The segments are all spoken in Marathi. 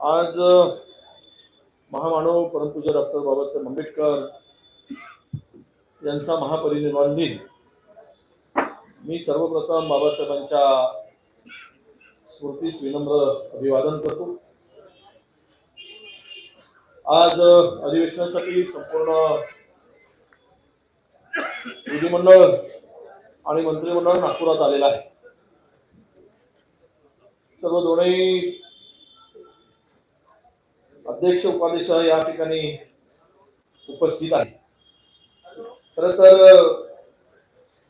आज महामानव परमपूज्य डॉक्टर बाबासाहेब आंबेडकर यांचा महापरिनिर्वाण दिन। मी सर्वप्रथम बाबासाहेबांच्या स्मृतीस विनम्र अभिवादन करतो। आज अधिवेशनासाठी संपूर्ण विधिमंडळ आणि मंत्रिमंडळ नागपुरात आलेला आहे। सर्व दोन्ही अध्यक्ष उपाध्यक्ष या ठिकाणी उपस्थित आहे। खरं तर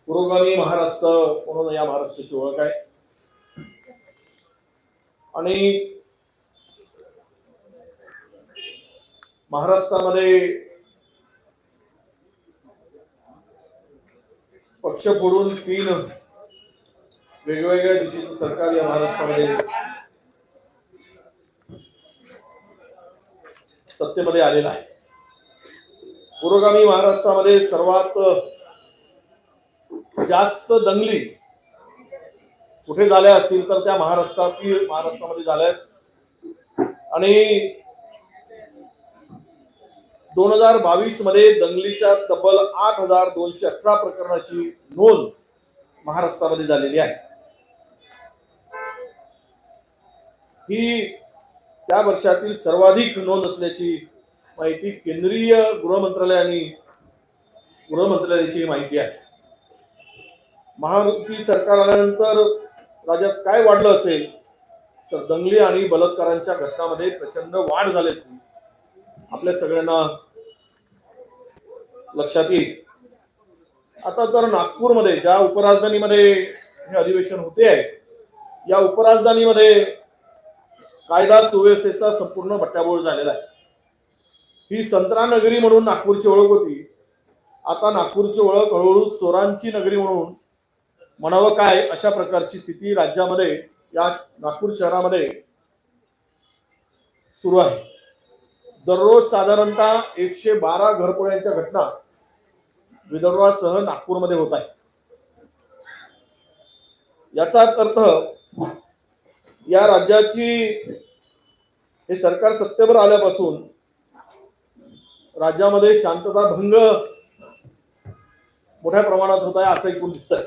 पुरोगामी महाराष्ट्र म्हणून या महाराष्ट्राची ओळख आहे आणि महाराष्ट्रामध्ये पक्ष फोडून 3 वेगवेगळ्या दिशेचं सरकार या महाराष्ट्रामध्ये सत्तेमध्ये आलेला आहे। पुरोगामी महाराष्ट्रामध्ये सर्वात जास्त दंगली कुठे झाल्या असतील तर त्या महाराष्ट्रामध्ये झाल्यात आणि 2022 मध्ये दंगलीच्या तब्बल 8,218 प्रकरणाची नोंद महाराष्ट्रामध्ये झालेली आहे। ही त्या वर्षातील सर्वाधिक नोंद असल्याची माहिती केंद्रीय गृहमंत्रालयाची माहिती आहे। महायुती सरकार आल्यानंतर राज्यात काय वाढलं असेल तर दंगली आणि बलात्कारांच्या घटनांमध्ये प्रचंड वाढ झाल्याची आपल्या सगळ्यांना लक्षात येईल। आता तर नागपूरमध्ये ज्या उपराजधानीमध्ये हे अधिवेशन होते आहे, या उपराजधानीमध्ये कायदा सुव्यवस्थेचा संपूर्ण बट्ट्याबोळ झालेला आहे। ही संत्रा नगरी म्हणून नागपूरची ओळख होती, आता नागपूरची ओळख हळूहळू चोरांची नगरी म्हणून म्हणावं काय अशा प्रकारची स्थिती राज्यामध्ये या नागपूर शहरामध्ये सुरू आहे। दररोज साधारणतः 112 घरफोड्यांच्या घटना विदर्भासह नागपूरमध्ये होत आहे। याचाच अर्थ या राज्याची हे सरकार सत्तेवर आल्यापासून राज्यामध्ये शांतता भंग मोठ्या प्रमाणात होत आहे असं एकूण दिसतंय।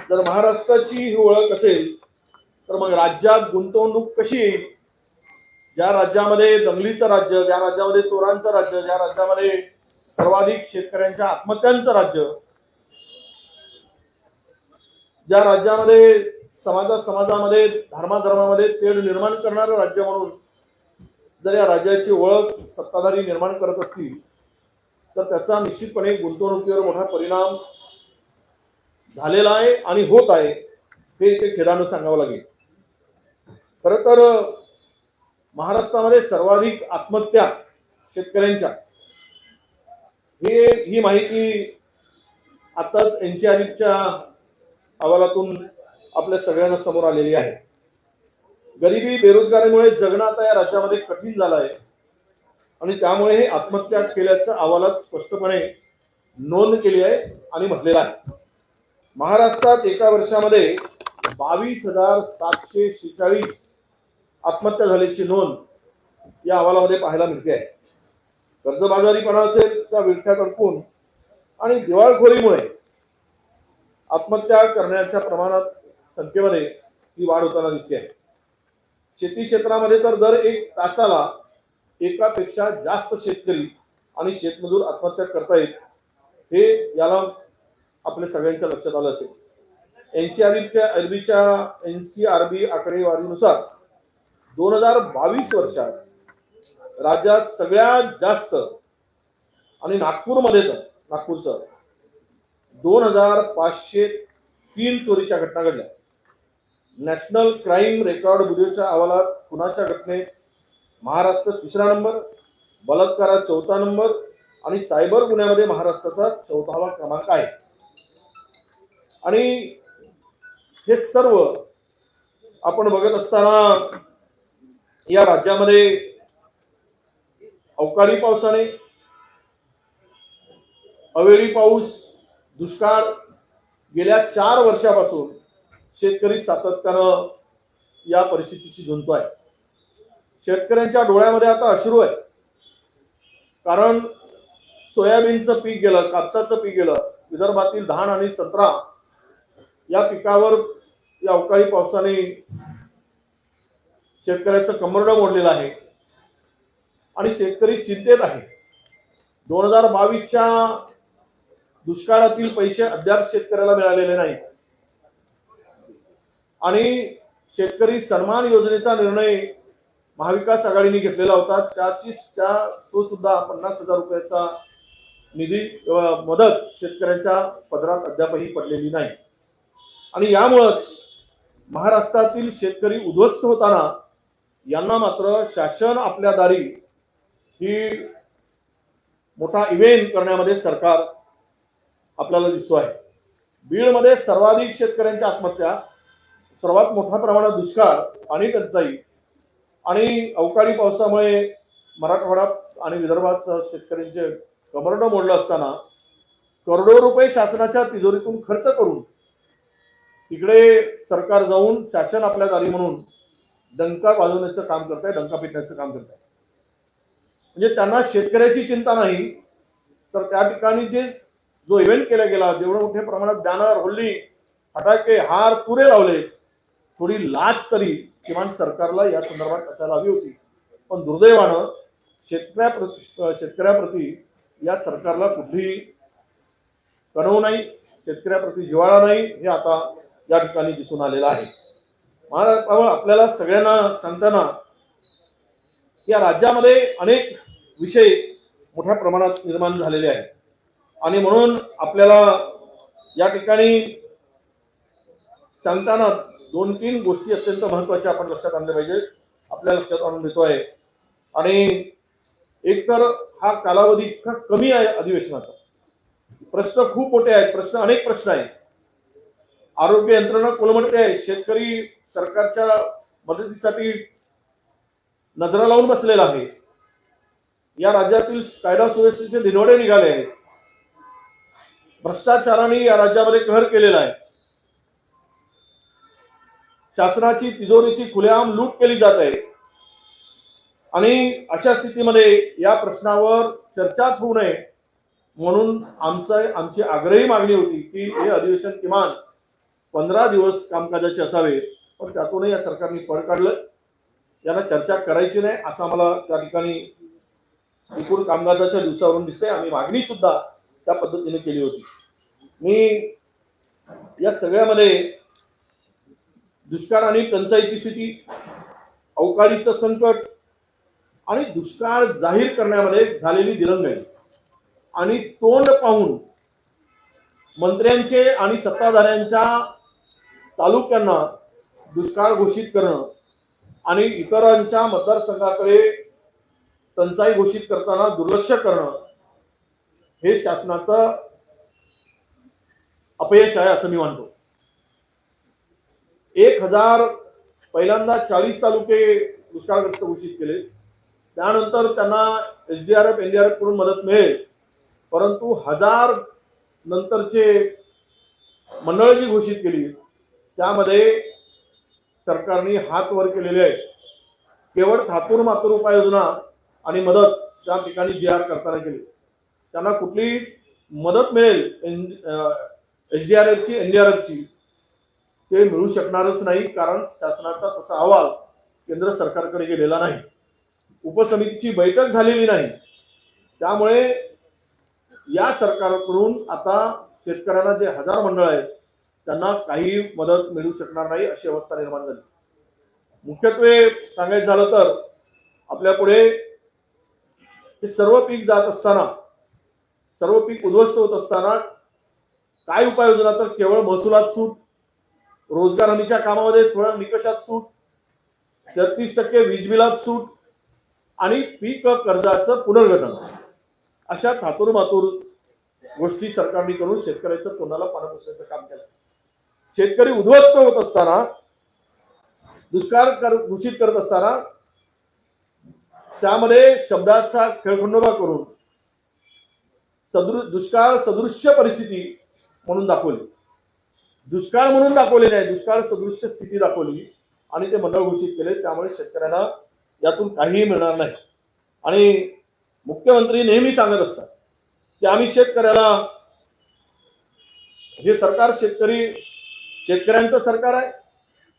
जर महाराष्ट्राची ही ओळख असेल तर मग राज्यात गुंतवणूक कशी येईल? ज्या राज्यामध्ये दंगलीचं राज्य, ज्या राज्यामध्ये चोरांचं राज्य, ज्या राज्यामध्ये सर्वाधिक शेतकऱ्यांच्या आत्महत्यांचं राज्य, ज्या राज्यामध्ये समाजामध्ये धर्माधर्मामध्ये तेढ निर्माण करणारं राज्य म्हणून जर या राज्याची ओळख सत्ताधारी निर्माण करत असतील तर त्याचा निश्चितपणे गुंतवणुकीवर मोठा परिणाम झालेला आहे आणि होत आहे, हे खेदानं सांगावं लागेल। खरं तर महाराष्ट्रामध्ये सर्वाधिक आत्महत्या शेतकऱ्यांच्या ही माहिती आताच एनसीआरबीच्या अहवालातून आपल्या सगळ्यांना समोर आलेली आहे। गरिबी बेरोजगारीमुळे जगणं आता या राज्यामध्ये कठीण झालं आहे आणि त्यामुळे हे आत्महत्या केल्याचं अहवालात स्पष्टपणे नोंद केली आहे आणि म्हटलेलं आहे। महाराष्ट्रात एका वर्षामध्ये 22,746 आत्महत्या झाल्याची नोंद या अहवालामध्ये पाहायला मिळते आहे। कर्जबाजारीपणा असेल त्या विळख्यात अडकून आणि दिवाळखोरीमुळे आत्महत्या करण्याच्या प्रमाणात संख्येमध्ये ही वाढ होताना दिसते आहे। शेती क्षेत्रामध्ये तर दर 1 तासाला एकापेक्षा जास्त शेतकरी आणि शेतमजूर आत्महत्या करतायत, हे याला आपल्या सगळ्यांच्या लक्षात आलं असेल। एनसीआरबी आकडेवारीनुसार 2022 वर्षात राज्यात सगळ्यात जास्त आणि नागपूरसह 2,503 चोरीच्या घटना घडल्या। नॅशनल क्राईम रेकॉर्ड ब्युरोच्या अहवालात खुनाच्या घटनेत महाराष्ट्र 3रा नंबर, बलात्कारात 4था नंबर आणि सायबर गुन्ह्यामध्ये महाराष्ट्राचा 4वा क्रमांक आहे। आणि हे सर्व आपण बघत असताना या राज्यामध्ये अवकाळी पावसाने, अवेळी पाऊस, दुष्काळ गेल्या 4 वर्षापासून शेतकरी सातत्यानं या परिस्थितीची झुंजतो आहे। शेतकऱ्यांच्या डोळ्यामध्ये आता अश्रू आहे, कारण सोयाबीनचं पीक गेलं, कापसाचं पीक गेलं, विदर्भातील धान आणि संत्रा या पिकावर या अवकाळी पावसाने शेतकऱ्याचं कंबरडं मोडलेलं आहे आणि शेतकरी चिंतेत आहे. 2022च्या दुष्काळातील पैसे अद्याप शेतकऱ्याला मिळालेले नाहीत आणि शेतकरी सन्मान योजनेचा निर्णय महाविकास आघाडीने घेतलेला होता. तो सुद्धा 50,000 रुपयाचा निधी मदत शेतकऱ्यांच्या पदरात अद्यापही पडलेली नाही आणि यामुळेच महाराष्ट्रातील शेतकरी उद्ध्वस्त होताना यांना मात्र शासन आपल्या दारी ही मोठा इव्हेंट करण्यामध्ये सरकार आपल्याला दिसतो आहे. बीडमध्ये सर्वाधिक शेतकऱ्यांच्या आत्महत्या, सर्वात मोठ्या प्रमाणात दुष्काळ आणि टंचाई आणि अवकाळी पावसामुळे मराठवाडा आणि विदर्भात शेतकऱ्यांचे कंबरडं मोडलं असताना करोडो रुपये शासनाच्या तिजोरीतून खर्च करून तिकडे सरकार जाऊन शासन आपल्या दारी म्हणून डंका वाजवण्याचं काम करत आहे, डंका पिटण्याचं काम करत आहे. म्हणजे त्यांना शेतकऱ्याची चिंता नाही, तर त्या ठिकाणी जो इव्हेंट केला गेला, जेवढ्या मोठ्या प्रमाणात बॅनर, होल्डी, फटाके, हार, तुरे लावले, थोडी लाच तरी किमान सरकारला या संदर्भात असायला हवी होती. पण दुर्दैवानं शेतकऱ्याप्रती या सरकारला कुठलीही कणव नाही, शेतकऱ्याप्रती जिव्हाळा नाही, हे आता या ठिकाणी दिसून आलेलं आहे. आपल्याला सगळ्यांना सांगताना या राज्यामध्ये अनेक विषय मोठ्या प्रमाणात निर्माण झालेले आहेत आणि म्हणून आपल्याला या ठिकाणी सांगताना 2-3 गोष्टी अत्यंत महत्त्वाच्या आपण लक्षात आणल्या पाहिजे, आपल्या लक्षात आणून देतोय. आणि एकतर हा कालावधी इतका कमी आहे अधिवेशनाचा, प्रश्न खूप मोठे आहेत, अनेक प्रश्न आहेत, आरोग्य यंत्रणा कोलमडते आहे, शेतकरी सरकारच्या मदतीसाठी नजरा लावून बसलेला आहे, या राज्यातील कायदा सुव्यवस्थेचे दिनवडे निघाले आहेत, भ्रष्टाचाराने या राज्यामध्ये कहर केलेला आहे, शासनाची तिजोरीची खुलेआम लूट केली जात आहे आणि अशा स्थितीमध्ये या प्रश्नावर चर्चाच होऊ नये म्हणून आमची आग्रही मागणी होती की हे अधिवेशन किमान 15 दिवस कामकाजाचे असावे. पण त्यातूनही या सरकारने पळ काढलं, यांना चर्चा करायची नाही असं आम्हाला त्या ठिकाणी एकूण कामकाजाच्या दिवसावरून दिसतंय. आम्ही मागणी सुद्धा त्या पद्धतीने केली होती. मी या सगळ्यामध्ये दुष्काळ आणि टंचाईची स्थिती, अवकाळीचं संकट आणि दुष्काळ जाहीर करण्यामध्ये झालेली दिरंगाई आणि तोंड पाहून मंत्र्यांचे आणि सत्ताधाऱ्यांच्या तालुक्यांना दुष्काळ घोषित करणं आणि इतरांच्या मतदारसंघाकडे टंचाई घोषित करताना दुर्लक्ष करणं हे शासनाचं अपयश आहे असं मी मानतो. 1000 पहिल्यांदा 40 तालुके दुष्काळग्रस्त घोषित केले, त्यानंतर त्यांना SDRF NDRF कडून मदत मिळेल, परंतु 1000 नंतरचे मंडळ जी घोषित केली त्यामध्ये सरकारने हात वर केलेले आहे. केवळ थातूर मातूर उपाययोजना आणि मदत त्या ठिकाणी GR करताना केली, त्यांना कुठली मदत मिळेल SDRF ची NDRF ची ते मिळू शकणारच नाही, कारण शासनाचा तसा अहवाल केंद्र सरकारकडे गेलेला नाही, उपसमितीची बैठक झालेली नाही. त्यामुळे या सरकारकडून आता शेतकऱ्यांना जे 1000 मंडळ आहेत त्यांना काही मदत मिळू शकणार नाही अशी अवस्था निर्माण झाली. मुख्यत्वे सांगायचं झालं तर आपल्या पुढे हे सर्व पीक जात असताना, सर्व पीक उद्ध्वस्त होत असताना काय उपाययोजना, तर केवळ महसुलात सूट, रोजगार हमीच्या कामामध्ये थोड्या निकषात सूट, 33% वीज बिलात सूट आणि पीक कर्जाचं पुनर्गठन, अशा थातूर मातूर गोष्टी सरकारने करून शेतकऱ्याचं तोंडाला पाणी पुसण्याचं काम केलं. शेतकरी उद्ध्वस्त होत असताना, दुष्काळ घोषित करत असताना त्यामध्ये शब्दाचा खेळखंडोबा करून दुष्काळ सदृश्य परिस्थिती म्हणून दाखवली, दुष्काळ म्हणून दाखवले नाही, दुष्काळ सदृश्य स्थिती दाखवली आणि ते मंडळ घोषित केले. त्यामुळे शेतकऱ्यांना यातून काहीही मिळणार नाही. आणि मुख्यमंत्री नेहमी सांगत असतात की आम्ही शेतकऱ्याला, हे सरकार शेतकऱ्यांचं सरकार आहे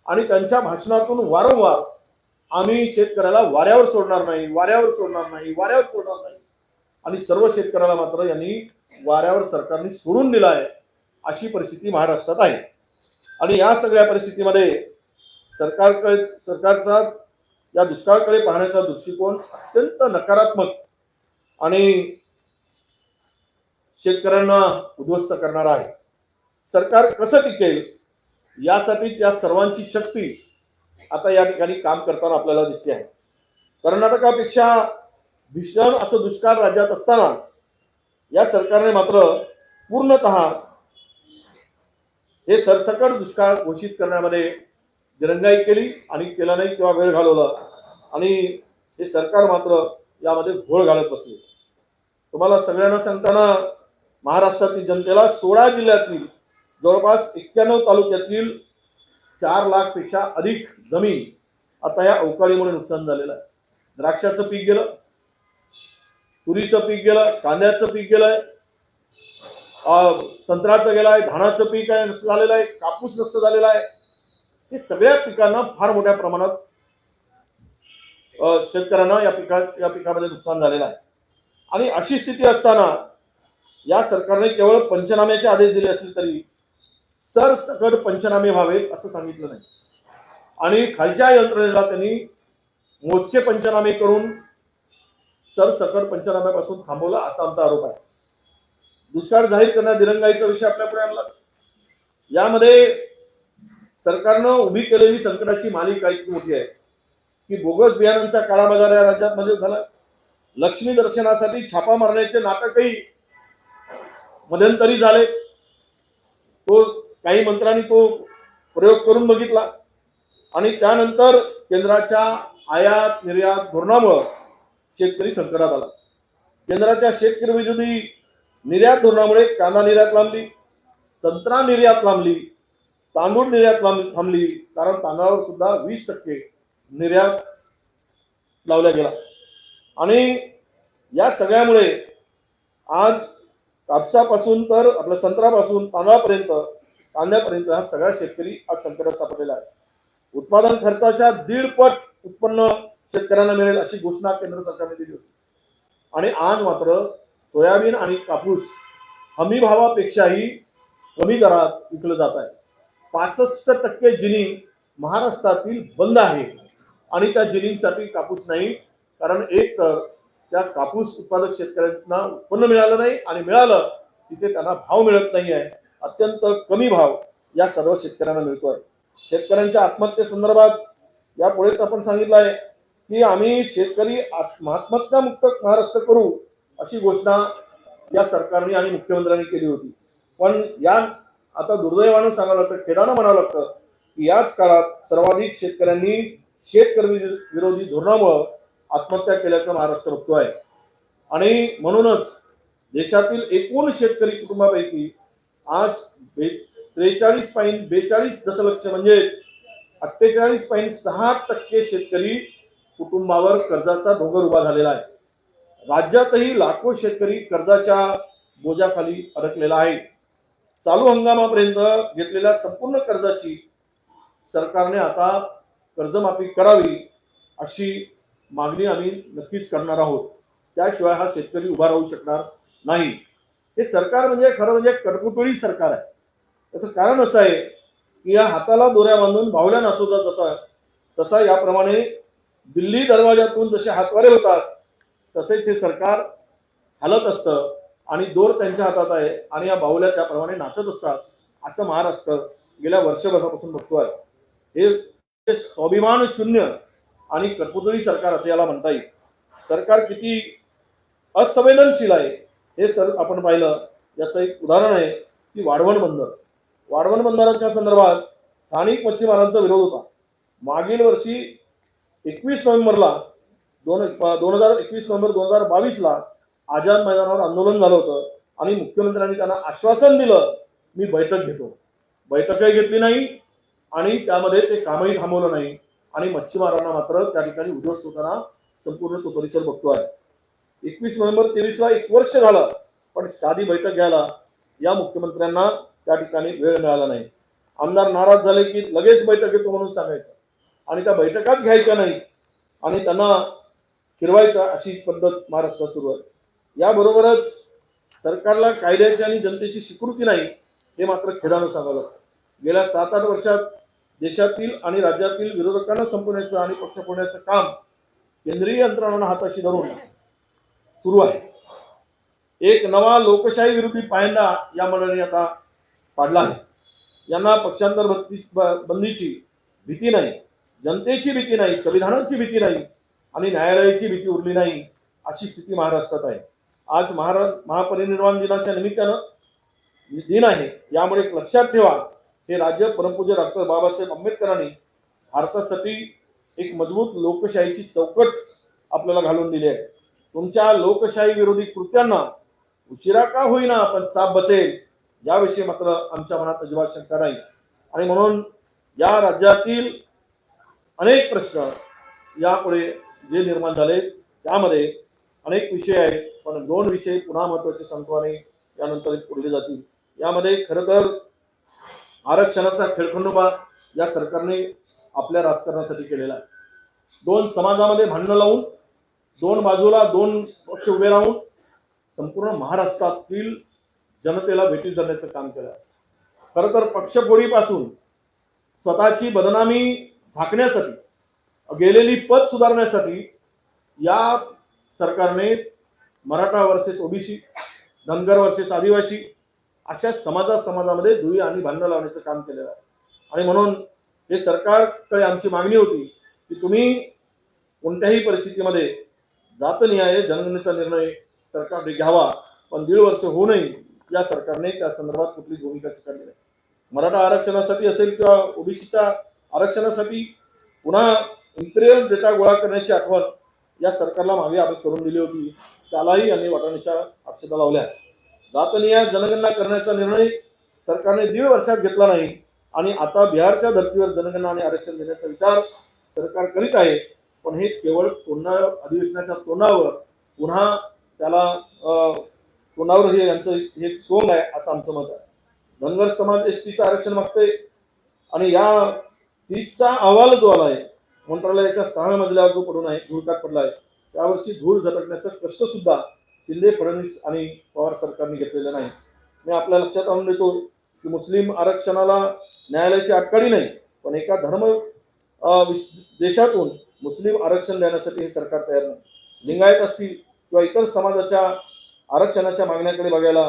आणि त्यांच्या भाषणातून वारंवार आम्ही शेतकऱ्याला वाऱ्यावर सोडणार नाही, वाऱ्यावर सोडणार नाही, वाऱ्यावर सोडणार नाही, आणि सर्व शेतकऱ्याला मात्र यांनी वाऱ्यावर सरकारने सोडून दिला आहे. अशी परिस्थिती महाराष्ट्रात आहे. आणि या सगळ्या परिस्थितीमध्ये सरकारचा या दुष्काळाकडे पाहण्याचा दृष्टिकोन अत्यंत नकारात्मक आणि शेतकऱ्यांना उद्ध्वस्त करणारा आहे. सरकार कसं टिकेल यासाठीच या सर्वांची शक्ती आता या ठिकाणी काम करताना आपल्याला दिसते आहे. कर्नाटकापेक्षा भीषण असं दुष्काळ राज्यात असताना या सरकारने मात्र पूर्णतः हे सरसकट दुष्काळ घोषित करण्यामध्ये दिरंगाई केली आणि केला नाही किंवा वेळ घालवला, आणि हे सरकार मात्र यामध्ये घोळ घालत बसले. तुम्हाला सगळ्यांना सांगताना महाराष्ट्रातील जनतेला 16 जिल्ह्यातील जवळपास 91 तालुक्यातील 4 लाखपेक्षा अधिक जमीन आता या अवकाळीमुळे नुकसान झालेलं आहे. द्राक्षाचं पीक गेलं, तुरीचं पीक गेलं, कांद्याचं पीक गेलंय, संत्र्याचं गेलाय, धानाचं पीक आहे नष्ट झालेलं आहे, कापूस नष्ट झालेला आहे. हे सगळ्या पिकांना फार मोठ्या प्रमाणात शेतकऱ्यांना या पिकामध्ये नुकसान झालेलं आहे. आणि अशी स्थिती असताना या सरकारने केवळ पंचनाम्याचे आदेश दिले असले तरी सरसकट पंचनामे व्हावेत असं सांगितलं नाही, आणि खालच्या यंत्रणेला त्यांनी मोजके पंचनामे करून सरसकट पंचनाम्यापासून थांबवलं असा आमचा आरोप आहे. दुष्काळ जाहीर करण्यात दिरंगाईचा विषय आपल्यापुढे आणला. यामध्ये सरकारनं उभी केलेली संकटाची मालिका इतकी मोठी आहे की बोगस बियाणांचा काळा बाजार या राज्यामध्ये झाला. लक्ष्मी दर्शनासाठी छापा मारण्याचे नाटकही मध्यंतरी झाले. काही मंत्र्यांनी तो प्रयोग करून बघितला, आणि त्यानंतर केंद्राच्या आयात निर्यात धोरणामुळे शेतकरी संकटात आला. केंद्राच्या शेतकरी विरोधी निर्यात धोरणामुळे कांदा निर्यात लांबली, संत्रा निर्यात लांबली, तांदूळ निर्यात थांबली, कारण तांदळावर सुद्धा 20% निर्यात लावला गेला. आणि या सगळ्यामुळे आज कापसापासून तर आपल्या संत्र्यापासून तांदळापर्यंत कांद्यापर्यंत हा सगळा शेतकरी आज संकटात सापडलेला आहे. उत्पादन खर्चाच्या 1.5 पट उत्पन्न शेतकऱ्यांना मिळेल अशी घोषणा केंद्र सरकारने दिली होती, आणि आज मात्र सोयाबीन आणि कापूस हमी भावापेक्षाही कमी दरात विकलं जात आहे. 65% जिनिंग महाराष्ट्रातील बंद आहे, आणि त्या जिनिंगसाठी कापूस नाही, कारण एक तर त्या कापूस उत्पादक शेतकऱ्यांना उत्पन्न मिळालं नाही, आणि मिळालं तिथे त्यांना भाव मिळत नाही आहे. अत्यंत कमी भाव या सर्व शेतकऱ्यांना मिळतोय. शेतकऱ्यांच्या आत्महत्येसंदर्भात यापुढेच आपण सांगितलं आहे की आम्ही शेतकरी आत्महत्यामुक्त महाराष्ट्र करू अशी घोषणा या सरकारने आणि मुख्यमंत्र्यांनी केली होती. पण या आता दुर्दैवानं सांगावं लागतं, खेदानं म्हणावं लागतं की याच काळात सर्वाधिक शेतकऱ्यांनी शेतकरी विरोधी धोरणामुळे आत्महत्या केल्याचं महाराष्ट्र बघतोय. आणि म्हणूनच देशातील एकूण शेतकरी कुटुंबापैकी आज 43.42 दशलक्ष म्हणजेच 48.6% शेतकरी कुटुंबावर कर्जाचा डोंगर उभा झालेला आहे. राज्यातही लाखो शेतकरी कर्जाच्या बोजाखाली अडकलेला आहे. चालू हंगामापर्यंत घेतलेल्या संपूर्ण कर्जाची सरकारने आता कर्जमाफी करावी अशी मागणी आम्ही नक्कीच करणार आहोत. त्याशिवाय हा शेतकरी उभा राहू शकणार नाही. हे सरकार म्हणजे खरं म्हणजे कटपुतळी सरकार आहे. त्याचं कारण असं आहे की या हाताला दोऱ्या बांधून बाहुल्या नाचवला जातात, तसा याप्रमाणे दिल्ली दरवाजातून जसे हातवारे होतात तसेच हे सरकार हालत असतं, आणि दोर त्यांच्या हातात आहे आणि या बाहुल्या त्याप्रमाणे नाचत असतात. असं महाराष्ट्र गेल्या वर्षभरापासून बघतोय. हे स्वाभिमान शून्य आणि कटपुतळी सरकार असं याला म्हणता येईल. सरकार किती असंवेदनशील आहे हे आपण पाहिलं. याचं एक उदाहरण आहे की वाढवण बंदराच्या संदर्भात स्थानिक मच्छीमारांचा विरोध होता. मागील वर्षी 21 नोव्हेंबरला 2022ला आझाद मैदानावर आंदोलन झालं होतं, आणि मुख्यमंत्र्यांनी त्यांना आश्वासन दिलं मी बैठक घेतो. बैठकही घेतली नाही, आणि त्यामध्ये ते कामही थांबवलं नाही. आणि मच्छीमारांना मात्र त्या ठिकाणी उद्ध्वस्त होताना संपूर्ण तो परिसर बघतो आहे. 21 नोव्हेंबर 23ला 1 वर्ष झालं, पण साधी बैठक घ्यायला या मुख्यमंत्र्यांना त्या ठिकाणी वेळ मिळाला नाही. आमदार नाराज झाले की लगेच बैठक घेतो म्हणून सांगायचं आणि त्या बैठकाच घ्यायच्या नाही आणि त्यांना फिरवायचा, अशी पद्धत महाराष्ट्रात सुरू आहे. याबरोबरच सरकारला कायद्याची आणि जनतेची स्वीकृती नाही, हे मात्र खेदानं सांगावं लागतं. गेल्या 7-8 वर्षात देशातील आणि राज्यातील विरोधकांना संपवण्याचं आणि पक्ष फोडण्याचं काम केंद्रीय यंत्रणांना हाताशी धरून सुरू आहे. एक नवा लोकशाही विरोधी पायंडा या मंडळीने आता पाडला आहे. यांना पक्षांतर बंदीची भीती नाही, जनतेची भीती नाही, संविधानाची भीती नाही आणि न्यायालयाची भीती उरली नाही, अशी स्थिती महाराष्ट्रात आहे. आज महापरिनिर्वाण दिनाच्या निमित्तानं दिन आहे. यामुळे लक्षात ठेवा, हे राज्य परमपूज्य डॉक्टर बाबासाहेब आंबेडकरांनी भारतासाठी एक मजबूत लोकशाहीची चौकट आपल्याला घालून दिली आहे. तुमच्या लोकशाही विरोधी कृत्यांना उशिरा का होईना पण चाप बसेल, याविषयी मात्र आमच्या मनात अजिबात शंका नाही. आणि म्हणून या राज्यातील अनेक प्रश्न यापुढे जे निर्माण झाले त्यामध्ये अनेक विषय आहेत, पण 2 विषय पुन्हा महत्त्वाचे सांगतो आणि यानंतर पुढले जातील. यामध्ये खरं तर आरक्षणाचा खेळखंडोबा या सरकारने आपल्या राजकारणासाठी केलेला आहे. 2 समाजामध्ये भांडणं लावून 2 बाजूला 2 पक्ष उभे राहून संपूर्ण महाराष्ट्रातील जनतेला भेटी धरण्याचं काम केलं. खरं तर पक्षफोडीपासून स्वतःची बदनामी झाकण्यासाठी, गेलेली पद सुधारण्यासाठी या सरकारने Maratha versus OBC, Dhangar versus आदिवासी अशा समाजामध्ये दुई आणि भांडणं लावण्याचं काम केलेलं आहे. आणि म्हणून हे सरकारकडे आमची मागणी होती की तुम्ही कोणत्याही परिस्थितीमध्ये जातनिहाय जनगणनेचा निर्णय सरकारने घ्यावा, पण 1.5 वर्ष होऊ नये या सरकारने त्या संदर्भात कुठली भूमिका स्वीकारली नाही. मराठा आरक्षणासाठी असेल किंवा ओबीसीच्या आरक्षणासाठी पुन्हा इम्पिरियल डेटा गोळा करण्याची आठवण या सरकारला मागे आम्ही करून दिली होती, त्यालाही यांनी वाटाण्याच्या अक्षता लावल्या. जातनिहाय जनगणना करण्याचा निर्णय सरकारने 1.5 वर्षात घेतला नाही आणि आता बिहारच्या धर्तीवर जनगणना आणि आरक्षण देण्याचा विचार सरकार करीत आहे. पण हे केवळ अधिवेशनाच्या तोंडावर पुन्हा त्याला तोंडावर हे यांचं हे सोंग आहे असं आमचं मत आहे. धनगर समाज एसटीचं आरक्षण मागतंय आणि या 30चा अहवाल जो आला आहे मंत्रालयाच्या 6व्या मजल्यावर जो पडून आहे, धुळकात पडला आहे, त्यावरची धूळ झटकण्याचं कष्ट सुद्धा शिंदे, फडणवीस आणि पवार सरकारने घेतलेलं नाही. मी आपल्या लक्षात आणून देतो की मुस्लिम आरक्षणाला न्यायालयाची अटकळी नाही, पण एका देशातून मुस्लिम आरक्षण देण्यासाठी हे सरकार तयार नाही. लिंगायत असतील किंवा इतर समाजाच्या आरक्षणाच्या मागण्याकडे बघायला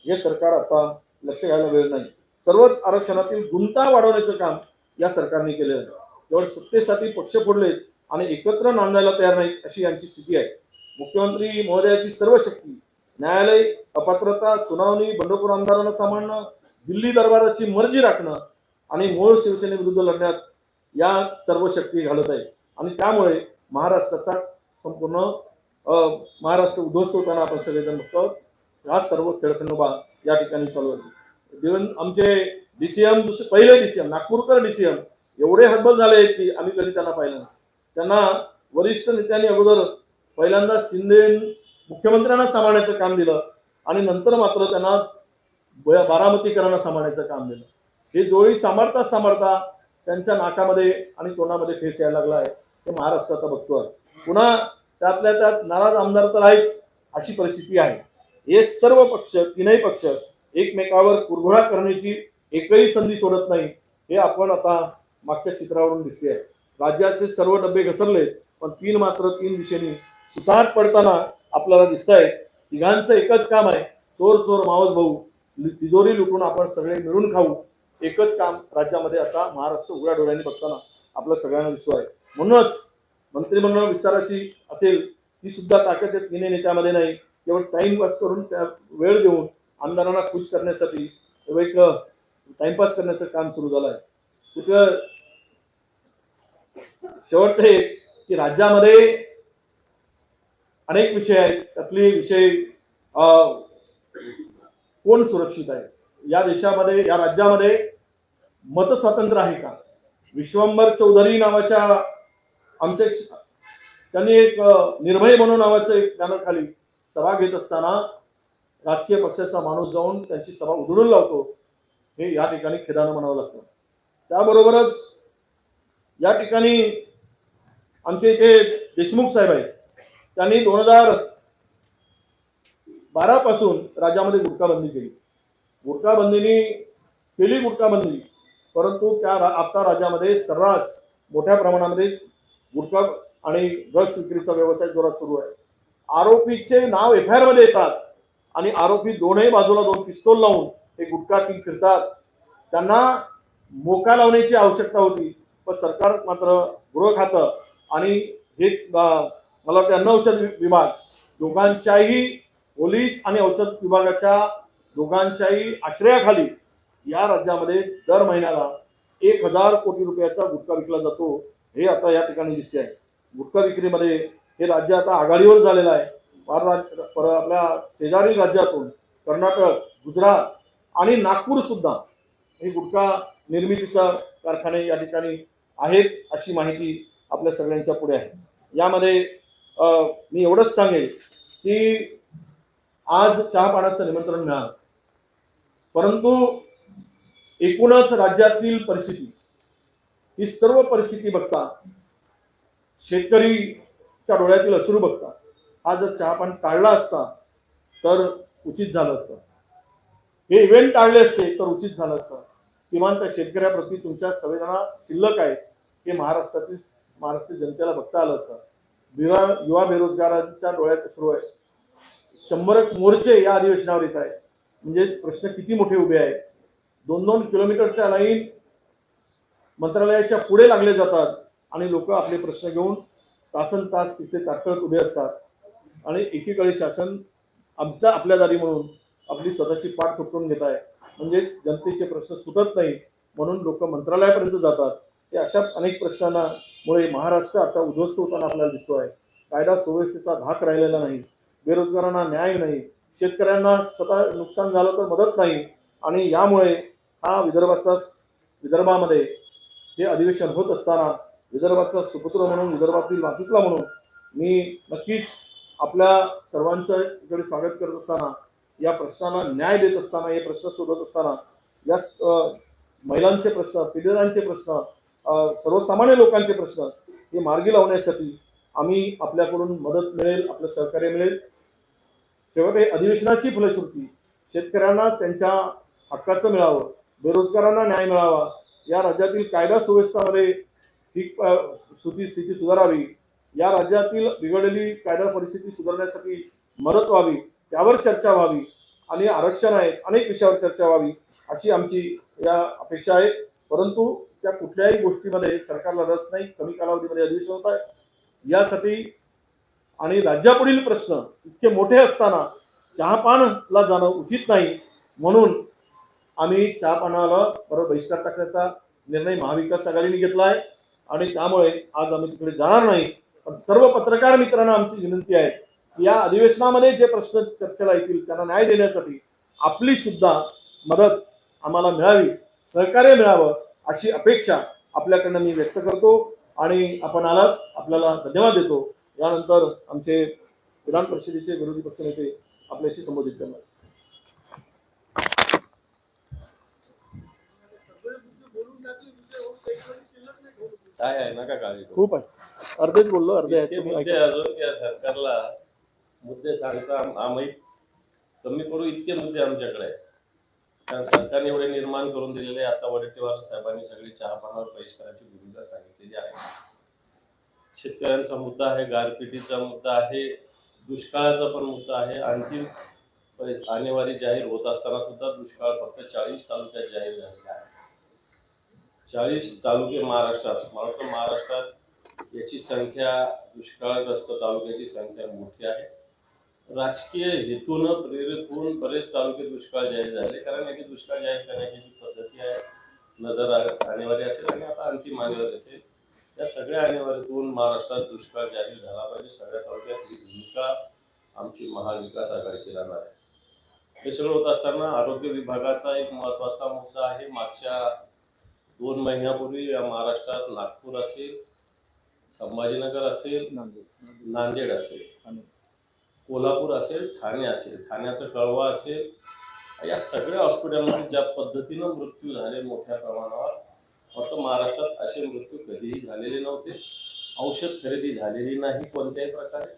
हे सरकार आता लक्ष घालायला वेळ नाही. सर्वच आरक्षणातील गुंता वाढवण्याचं काम या सरकारने केलेलं आहे. केवळ सत्तेसाठी पक्ष फोडलेत आणि एकत्र नांदायला तयार नाहीत, अशी यांची स्थिती आहे. मुख्यमंत्री महोदयाची सर्व शक्ती, न्यायालय, अपात्रता, सुनावणी, बंडखोर आमदारांना सांभाळणं, दिल्ली दरबाराची मर्जी राखणं आणि मूळ शिवसेनेविरुद्ध लढण्यात या सर्व शक्ती घालत आहे. आणि त्यामुळे महाराष्ट्राचा संपूर्ण महाराष्ट्र उद्ध्वस्त होताना आपण सगळेजण बघतो. हा सर्व खेळखंडोबा या ठिकाणी चालू आहे. आमचे डीसीएम, पहिले डीसीएम, नागपूरकर डीसीएम एवढे हतबल झाले आहेत की आम्ही कधी त्यांना पाहिलं नाही. त्यांना वरिष्ठ नेत्यांनी अगोदर पहिल्यांदा शिंदे मुख्यमंत्र्यांना सांभाळण्याचं काम दिलं आणि नंतर मात्र त्यांना बारामतीकरांना सांभाळण्याचं काम दिलं. हे जोडी सांभाळता त्यांच्या नाकामध्ये आणि तोंडामध्ये फेस यायला लागला आहे. हे महाराष्ट्रात बघतो आहे. पुन्हा त्यातल्या त्यात नाराज आमदार तर आहेच, अशी परिस्थिती आहे. हे सर्व पक्ष, 3ही पक्ष एकमेकावर कुरघोडा करण्याची एकही संधी सोडत नाही, हे आपण आता मागच्या चित्रावरून दिसले आहे. राज्याचे सर्व डबे घसरले, पण 3 मात्र 3 दिशेने सुसाट पडताना आपल्याला दिसत आहे. तिघांचं एकच काम आहे, चोर चोर मावस भाऊ, तिजोरी लुटून आपण सगळे मिळून खाऊ. एकच काम राज्यामध्ये आता महाराष्ट्र उघड्या डोळ्यांनी बघताना आपल्या सगळ्यांना दिसतो आहे. म्हणूनच मंत्रिमंडळ विस्ताराची असेल ती सुद्धा ताकद या 3 नेत्यामध्ये नाही. केवळ टाइमपास करून त्या वेळ देऊन आमदारांना खुश करण्यासाठी एक टाइमपास करण्याचं काम सुरू झालं आहे. तिथं शेवटचं हे की राज्यामध्ये अनेक विषय आहेत. त्यातले विषय कोण सुरक्षित आहे या देशामध्ये, या राज्यामध्ये मतस्वातंत्र्य आहे का, विश्वंभर चौधरी नावाच्या आमचे त्यांनी एक निर्भय म्हणून नावाचं एक बॅनर खाली सभा घेत असताना राजकीय पक्षाचा माणूस जाऊन त्यांची सभा उधळून लावतो, हे या ठिकाणी खेदानं म्हणावं लागतं. त्याबरोबरच या ठिकाणी आमचे इथे देशमुख साहेब आहेत, त्यांनी 2012 पासून राज्यामध्ये गुटखाबंदी केली. गुटखाबंदीने केली गुटखाबंदी, परंतु त्या आता राज्यामध्ये सर्रास मोठ्या प्रमाणामध्ये गुटखा आणि ड्रग्स विक्रीचा व्यवसाय जोरात सुरू आहे. आरोपीचे नाव FIR मध्ये येतात आणि आरोपी दोनही बाजूला 2 पिस्तूल लावून हे गुटखा घेऊन फिरतात. त्यांना मोका लावण्याची आवश्यकता होती, पण सरकार मात्र गृह खातं आणि हे मला वाटतं अन्न औषध विभाग दोघांच्याही पोलीस आणि औषध विभागाच्या दोघांच्याही आश्रयाखाली या राज्यामध्ये दर महिन्याला 1000 कोटी रुपयाचा गुटखा विकला जातो, हे आता या ठिकाणी दिसते आहे. गुटखा विक्रीमध्ये हे राज्य आता आघाडीवर झालेलं आहे. आपल्या शेजारील राज्यातून कर्नाटक, गुजरात आणि नागपूर सुद्धा हे गुटखा निर्मितीचा कारखाने या ठिकाणी आहेत, अशी माहिती आपल्या सगळ्यांच्या पुढे आहे. यामध्ये मी एवढंच सांगेल की आज चहा पाण्याचं निमंत्रण मिळालं, परंतु एकूणच राज्यातील परिस्थिती, ही सर्व परिस्थिती बघता, शेतकरीच्या डोळ्यातील अश्रू बघता, हा जर चहापान टाळला असता तर उचित झालं असतं. हे इव्हेंट टाळले असते तर उचित झालं असतं. किमान त्या शेतकऱ्याप्रती तुमच्या संवेदना शिल्लक आहेत हे महाराष्ट्र जनतेला बघता आलं असतं. युवा बेरोजगारांच्या डोळ्यात अश्रू आहे. 100 मोर्चे या अधिवेशनावर येत आहेत. म्हणजे प्रश्न किती मोठे उभे आहेत. 2-2 किलोमीटरच्या लाईन मंत्रालयाच्या पुढे लागले जातात आणि लोक आपले प्रश्न घेऊन तासन तास तिथे ताटकळत उभे असतात आणि एकीकडे शासन आपल्या दारी म्हणून आपली स्वतःची पाठ थोपटून घेत आहे. म्हणजेच जनतेचे प्रश्न सुटत नाही म्हणून लोक मंत्रालयापर्यंत जातात. हे अशा अनेक प्रश्नांमुळे महाराष्ट्र आता उद्ध्वस्त होताना आपल्याला दिसतो आहे. कायदा सुव्यवस्थेचा धाक राहिलेला नाही, बेरोजगारांना न्याय नाही, शेतकऱ्यांना स्वतः नुकसान झालं तर मदत नाही आणि यामुळे हा विदर्भामध्ये हे अधिवेशन होत असताना विदर्भाचा सुपुत्र म्हणून, विदर्भातील मातृत्व म्हणून मी नक्कीच आपल्या सर्वांचं इकडे स्वागत करत असताना, या प्रश्नांना न्याय देत असताना, हे प्रश्न सोडवत असताना, या महिलांचे प्रश्न, पीडितांचे प्रश्न, सर्वसामान्य लोकांचे प्रश्न हे मार्गी लावण्यासाठी आम्ही आपल्याकडून मदत मिळेल, आपलं सहकार्य मिळेल. शेवटी अधिवेशनाची फलश्रुती शेतकऱ्यांना त्यांच्या हक्काचं मिळावं, बेरोजगारांना न्याय मिळावा, या राज्यातील कायदा सुव्यवस्थेमध्ये स्थिती सुधारावी, या राज्यातील बिघडलेली कायदा परिस्थिती सुधारण्यासाठी मदत व्हावी, त्यावर चर्चा व्हावी आणि आरक्षण आहे, अनेक विषयावर चर्चा व्हावी अशी आमची या अपेक्षा आहे. परंतु त्या कुठल्याही गोष्टीमध्ये सरकारला रस नाही. कमी कालावधीमध्ये अधिवेशन होत आहे यासाठी आणि राज्यापुढील प्रश्न इतके मोठे असताना चहापानला जाणं उचित नाही, म्हणून आम्ही चहापानाला बरोबर बहिष्कार टाकण्याचा निर्णय महाविकास आघाडीने घेतला आहे आणि त्यामुळे आज आम्ही तिकडे जाणार नाही. पण सर्व पत्रकार मित्रांना आमची विनंती आहे की या अधिवेशनामध्ये जे प्रश्न चर्चेला येतील त्यांना न्याय देण्यासाठी आपली सुद्धा मदत आम्हाला मिळावी, सहकार्य मिळावं अशी अपेक्षा आपल्याकडनं मी व्यक्त करतो आणि आपण आलात, आपल्याला धन्यवाद देतो. यानंतर आमचे विधान परिषदेचे विरोधी पक्षनेते आपल्याशी संबोधित करणार. काय आहे नका काळजी करू. खूप आहे, अर्धेच बोललो, अर्धे आहेत. मुद्दे अजून या सरकारला मुद्दे सांगता आम्ही कमी करू इतके मुद्दे आमच्याकडे आहेत. कारण सरकारने एवढे निर्माण करून दिलेले. आता वडेट्टीवार साहेबांनी सगळी चहापानावर बहिष्काराची भूमिका सांगितलेली आहे. शेतकऱ्यांचा मुद्दा आहे, गारपिटीचा मुद्दा आहे, दुष्काळाचा पण मुद्दा आहे. अंतिम आणेवारी जाहीर होत असताना सुद्धा दुष्काळ फक्त 40 तालुक्यात जाहीर झालेला आहे. 40 तालुके महाराष्ट्रात. मला वाटतं महाराष्ट्रात याची संख्या, दुष्काळग्रस्त तालुक्याची संख्या मोठी आहे. राजकीय हेतून प्रेरित होऊन बरेच तालुके दुष्काळ जाहीर झाले. कारण याची दुष्काळ जाहीर करण्याची जी पद्धती आहे, नजर आणेवारी असेल आणि आता अंतिम आणेवारी असेल, या सगळ्या आणेवारीतून महाराष्ट्रात दुष्काळ जाहीर झाला पाहिजे. सगळ्या तालुक्यात ही भूमिका आमची महाविकास आघाडीची राहणार आहे. हे सगळं होत असताना आरोग्य विभागाचा एक महत्त्वाचा मुद्दा आहे. मागच्या 2 महिन्यापूर्वी या महाराष्ट्रात नागपूर असेल, संभाजीनगर असेल, नांदेड असेल, कोल्हापूर असेल, ठाणे असेल, ठाण्याचं कळवा असेल, या सगळ्या हॉस्पिटलमध्ये ज्या पद्धतीनं मृत्यू झाले मोठ्या प्रमाणावर, फक्त महाराष्ट्रात असे मृत्यू कधीही झालेले नव्हते. औषध खरेदी झालेली नाही कोणत्याही प्रकारे,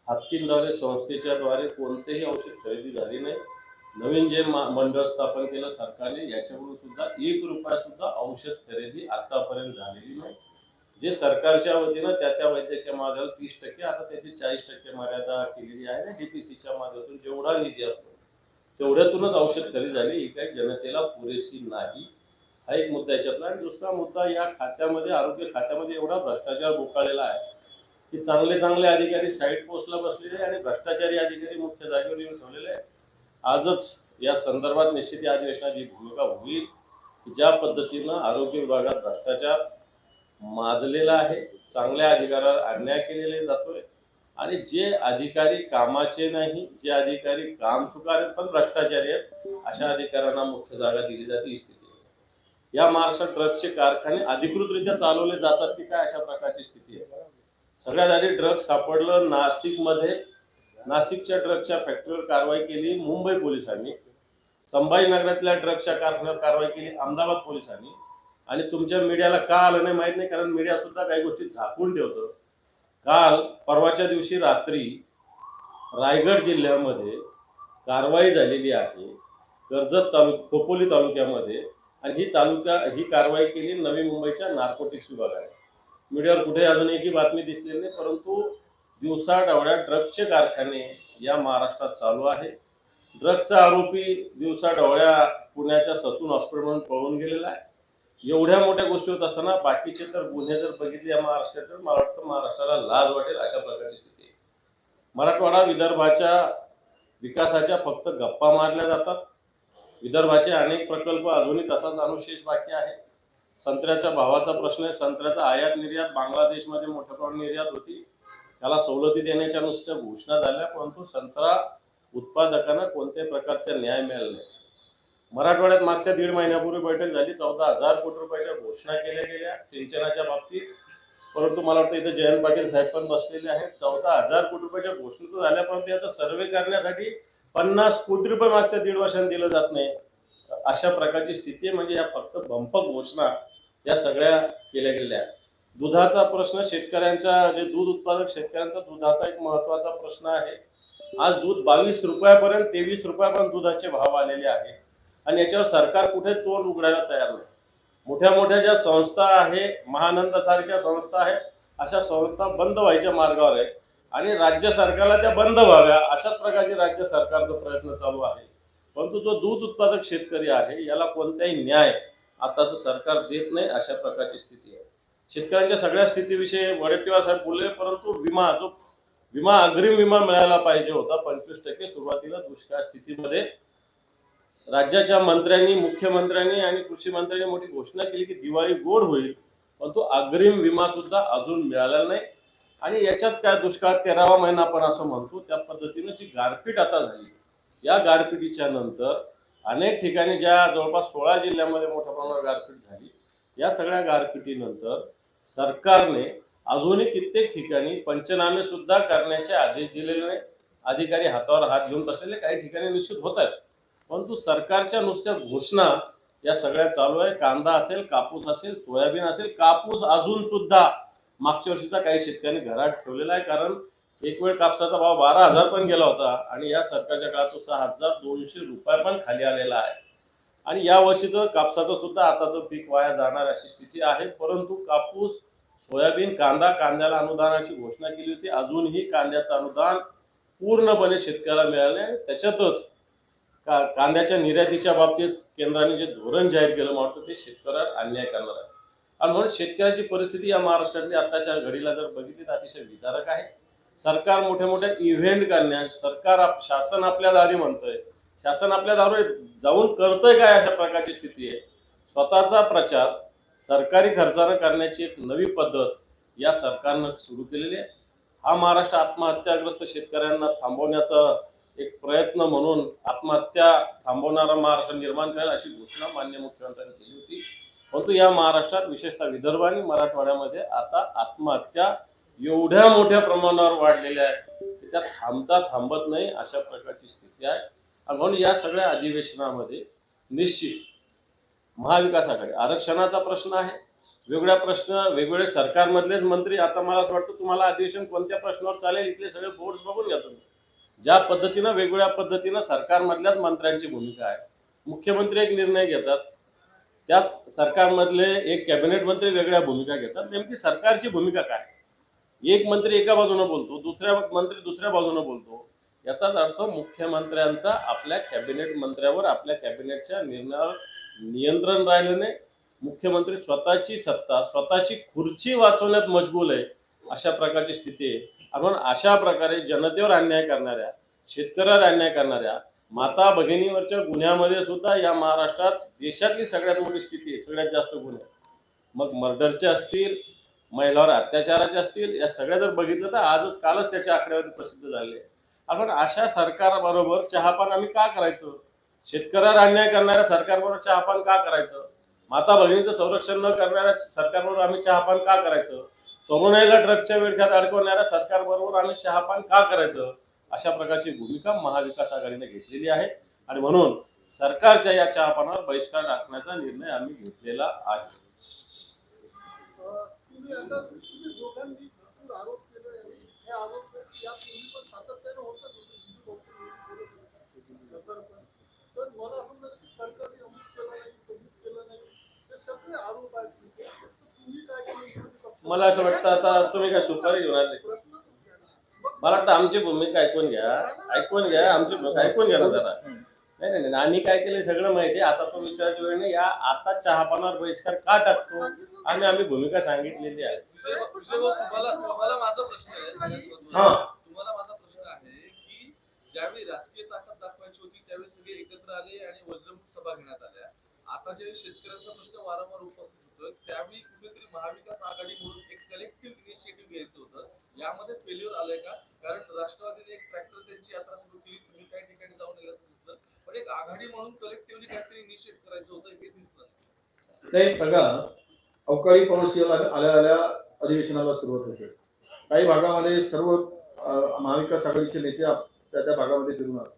हातींद्वारे संस्थेच्या द्वारे कोणतेही औषध खरेदी झाली नाही. नवीन जे मंडळ स्थापन केलं सरकारने, याच्याकडून सुद्धा 1 रुपया सुद्धा औषध खरेदी आतापर्यंत झालेली नाही. जे सरकारच्या वतीनं त्या वैद्यकीय महाविद्यालयाला 30%, आता त्याची 40% मर्यादा केलेली आहे. डीपीसीच्या माध्यमातून जेवढा निधी असतो तेवढ्यातूनच औषध खरेदी झाली, ही काही जनतेला पुरेशी नाही. हा एक मुद्दा याच्यातला. आणि दुसरा मुद्दा, या खात्यामध्ये, आरोग्य खात्यामध्ये एवढा भ्रष्टाचार बोकाळलेला आहे की चांगले चांगले अधिकारी साईड पोस्टला बसलेले आणि भ्रष्टाचारी अधिकारी मुख्य जागेवर येऊन ठेवलेले आहे. आजच या संदर्भात निश्चित अधिवेशनाची भूमिका होईल की ज्या पद्धतीनं आरोग्य विभागात भ्रष्टाचार माजलेला आहे, चांगल्या अधिकाऱ्यावर अन्याय केलेला जातोय, आणि जे अधिकारी कामाचे नाही, जे अधिकारी काम चुकार आहेत पण भ्रष्टाचारी आहेत, अशा अधिकाऱ्यांना मुख्य जागा दिली जाते, ही स्थिती आहे. या महाराष्ट्रात ड्रग्जचे कारखाने अधिकृतरित्या चालवले जातात की काय, अशा प्रकारची स्थिती आहे. सगळ्यात आधी ड्रग्ज सापडलं नाशिकमध्ये. नाशिकच्या ड्रग्जच्या फॅक्टरीवर कारवाई केली मुंबई पोलिसांनी, संभाजीनगरातल्या ड्रग्जच्या कारखान्यावर कारवाई केली अहमदाबाद पोलिसांनी. आणि तुमच्या मीडियाला का आलं नाही माहित नाही, कारण मीडिया सुद्धा काही गोष्टी झाकून ठेवतो. काल परवाच्या दिवशी रात्री रायगड जिल्ह्यामध्ये कारवाई झालेली आहे कर्जत खोपोली तालुक्यामध्ये, आणि ही कारवाई केली नवी मुंबईच्या नार्कोटिक्स विभागाने. मीडियावर कुठे अजून एकही बातमी दिसलेली नाही, परंतु दिवसाढवळ्या ड्रग्जचे कारखाने या महाराष्ट्रात चालू आहे. ड्रग्जचा आरोपी दिवसाढवळ्या पुण्याच्या ससून हॉस्पिटलमधून पळून गेलेला आहे. एवढ्या मोठ्या गोष्टी होत असताना बाकीचे तर गुन्हे जर बघितले या महाराष्ट्रात, तर मला वाटतं महाराष्ट्राला लाज वाटेल, अशा प्रकारची स्थिती आहे. मराठवाडा विदर्भाच्या विकासाच्या फक्त गप्पा मारल्या जातात. विदर्भाचे अनेक प्रकल्प अजूनही तसाच अनुशेष बाकी आहे. संत्र्याच्या भावाचा प्रश्न आहे. संत्र्याचा आयात निर्यात बांगलादेशमध्ये मोठ्या प्रमाणात निर्यात होती, त्याला सवलती देण्याच्या नुसत्या घोषणा झाल्या, परंतु संत्रा उत्पादकांना कोणत्याही प्रकारचा न्याय मिळाला नाही. मराठवाड्यात मागच्या 1.5 महिन्यापूर्वी बैठक झाली, 14,000 कोटी रुपयाच्या घोषणा केल्या गेल्या सिंचनाच्या बाबतीत, परंतु मला वाटतं इथे जयंत पाटील साहेब पण बसलेले आहेत. 14,000 कोटी रुपयाच्या घोषणा तर झाल्या, परंतु याचा सर्वे करण्यासाठी 50 कोटी रुपये मागच्या 1.5 वर्षांनी दिलं जात नाही. अशा प्रकारची स्थिती आहे. म्हणजे या फक्त बंपक घोषणा या सगळ्या केल्या गेल्या. दुधाचा प्रश्न, शेतकऱ्यांचा, जे दूध उत्पादक शेतकऱ्यांचा दुधाचा एक महत्वाचा प्रश्न आहे. आज दूध 22 रुपयापर्यंत, 23 रुपयापर्यंत दुधाचे भाव आलेले आहेत, आणि याच्यावर सरकार कुठे तोंड उघडायला तयार नाही. मोठ्या मोठ्या ज्या संस्था आहे, महानंद सारख्या संस्था आहेत, अशा संस्था बंद व्हायच्या मार्गावर आहे, आणि राज्य सरकारला त्या बंद व्हाव्या अशाच प्रकारचे राज्य सरकारचा प्रयत्न चालू आहे. परंतु जो दूध उत्पादक शेतकरी आहे याला कोणताही न्याय आताचं सरकार देत नाही, अशा प्रकारची स्थिती आहे. शेतकऱ्यांच्या सगळ्या स्थितीविषयी वडेट्टीवार साहेब बोलले, परंतु विमा अग्रिम विमा मिळायला पाहिजे होता 25%. सुरुवातीला दुष्काळ स्थितीमध्ये राज्याच्या मंत्र्यांनी, मुख्यमंत्र्यांनी आणि कृषी मंत्र्यांनी मोठी घोषणा केली की दिवाळी गोड होईल, परंतु अग्रिम विमा सुद्धा अजून मिळाला नाही. आणि याच्यात काय, दुष्काळ 13वा महिना आपण असं म्हणतो, त्या पद्धतीनं जी गारपीट आता झाली, या गारपिटीच्या नंतर अनेक ठिकाणी, ज्या जवळपास 16 जिल्ह्यामध्ये मोठ्या प्रमाणावर गारपीट झाली, या सगळ्या गारपिटीनंतर सरकारने अजूनही कित्येक ठिकाणी पंचनामे सुद्धा करण्याचे आदेश दिलेले नाही. अधिकारी हातावर हात घेऊन बसलेले काही ठिकाणी निश्चित होत आहेत, परंतु सरकारच्या नुसत्या घोषणा या सगळ्या चालू आहे. कांदा असेल, कापूस असेल, सोयाबीन असेल. कापूस अजून सुद्धा मागच्या वर्षीचा काही शेतकऱ्यांनी घरात ठेवलेला आहे, कारण एक वेळ कापसाचा भाव 12,000 पण गेला होता, आणि या सरकारच्या काळात तो 6,200 रुपये पण खाली आलेला आहे. आणि या वर्षी तर कापसाचं सुद्धा आताचं पीक वाया जाणार अशी स्थिती आहे. परंतु कापूस, सोयाबीन, कांद्याला अनुदानाची घोषणा केली होती, अजूनही कांद्याचं अनुदान पूर्णपणे शेतकऱ्याला मिळाले. त्याच्यातच कांद्याच्या निर्यातीच्या बाबतीत केंद्राने जे धोरण जाहीर केलं, मला वाटतं ते शेतकऱ्यावर अन्याय करणार आहे. आणि म्हणून शेतकऱ्याची परिस्थिती या महाराष्ट्रातली आताच्या घडीला जर बघितली तर अतिशय विदारक आहे. सरकार मोठ्या मोठ्या इव्हेंट करण्यास, शासन आपल्या दारी म्हणतंय, शासन आपल्या दारी जाऊन करतंय काय, अशा प्रकारची स्थिती आहे. स्वतःचा प्रचार सरकारी खर्चानं करण्याची एक नवी पद्धत या सरकारनं सुरू केलेली आहे. हा महाराष्ट्र आत्महत्याग्रस्त शेतकऱ्यांना थांबवण्याचा एक प्रयत्न म्हणून आत्महत्या थांबवणारा महाराष्ट्र निर्माण करेल, अशी घोषणा माननीय मुख्यमंत्र्यांनी केली होती. परंतु या महाराष्ट्रात विशेषतः विदर्भ आणि मराठवाड्यामध्ये आता आत्महत्या एवढ्या मोठ्या प्रमाणावर वाढलेल्या आहेत की त्या थांबता थांबत नाही अशा प्रकारची स्थिती आहे. आणि म्हणून या सगळ्या अधिवेशनामध्ये निश्चित महाविकास आघाडी आरक्षणाचा प्रश्न आहे, वेगळ्या प्रश्न वेगवेगळे सरकारमधलेच मंत्री. आता मला असं वाटतं तुम्हाला अधिवेशन कोणत्या प्रश्नावर चालेल इथले सगळे बोर्ड्स बघून घ्या तुम्ही. ज्या पद्धतीनं वेगवेगळ्या पद्धतीनं सरकारमधल्याच मंत्र्यांची भूमिका आहे. मुख्यमंत्री एक निर्णय घेतात, त्याच सरकारमधले एक कॅबिनेट मंत्री वेगळ्या भूमिका घेतात. नेमकी सरकारची भूमिका काय? एक मंत्री एका बाजूनं बोलतो, दुसऱ्या मंत्री दुसऱ्या बाजूनं बोलतो. याचाच अर्थ मुख्यमंत्र्यांचा आपल्या कॅबिनेट मंत्र्यावर आपल्या कॅबिनेटच्या निर्णयावर नियंत्रण राहिलं नाही. मुख्यमंत्री स्वतःची सत्ता स्वतःची खुर्ची वाचवण्यात मशगूल आहे अशा प्रकारची स्थिती आहे. आपण अशा प्रकारे जनतेवर अन्याय करणाऱ्या, शेतकऱ्यावर अन्याय करणाऱ्या, माता भगिनीवरच्या गुन्ह्यामध्ये सुद्धा या महाराष्ट्रात देशातली सगळ्यात मोठी स्थिती आहे, सगळ्यात जास्त गुन्हे. मग मर्डरचे असतील, महिलावर अत्याचाराचे असतील, या सगळ्या जर बघितलं तर आजच कालच त्याच्या आकडेवारी प्रसिद्ध झाले. आपण अशा सरकारबरोबर चहापान आम्ही का करायचं? शेतकऱ्यावर अन्याय करणाऱ्या सरकारबरोबर चहापान का करायचं? माता भगिनीचं संरक्षण न करणाऱ्या सरकारबरोबर आम्ही चहापान का करायचं? तरुणाईला ड्रगच्या विळख्यात अडकवणाऱ्या सरकारबरोबर आम्ही चहापान का करायचं? अशा प्रकारची भूमिका महाविकास आघाडीने घेतलेली आहे. आणि म्हणून सरकारच्या या चहापानावर बहिष्कार टाकण्याचा निर्णय आम्ही घेतलेला आहे. तुम्ही दोघांनी भरपूर आरोप केले. हे आरोप यापूर्वी पण सातत्याने होतच होते. तर मला असं म्हणलं की सरकारने अमुक केलं नाही, तमुक केलं नाही, हे सगळे आरोप आहेत. तुम्ही काय केलं? मला असं वाटतं आता तुम्ही काय सुपारी घेऊन आले? मला वाटतं आमची भूमिका ऐकून घ्या, आमची भूमिका ऐकून घ्या ना जरा. नाही, आम्ही काय केलं सगळं माहिती आहे. आता तो विचारायची वेळ नाही. या आता चहापानावर बहिष्कार का टाकतो आणि आम्ही भूमिका सांगितलेली आहे. तुम्हाला माझा प्रश्न आहे की ज्यावेळी राजकीय ताकद दाखवायची होती त्यावेळी सगळे एकत्र आले आणि वज्रमुख सभा घेण्यात आल्या. आता ज्यावेळी शेतकऱ्यांचा प्रश्न वारंवार उपस्थित होतो त्यावेळी कुठेतरी महाविकास आघाडी म्हणून एक कलेक्टिव्ह इनिशिएटिव्ह घ्यायचं होतं. यामध्ये फेल्युअर आलंय का? कारण राष्ट्रवादीने एक ट्रॅक्टर त्यांची यात्रा सुरू केली, तुम्ही काही ठिकाणी जाऊन गेल्याचं दिसतं, पण एक आघाडी म्हणून कलेक्टिव्हली काहीतरी इनिशिएट करायचं होतं हे दिसतं नाही. बघा, अवकाळी पाऊस आल्या अधिवेशनाला सुरुवात होते. काही भागामध्ये सर्व महाविकास आघाडीचे नेते त्या भागामध्ये फिरून आलो.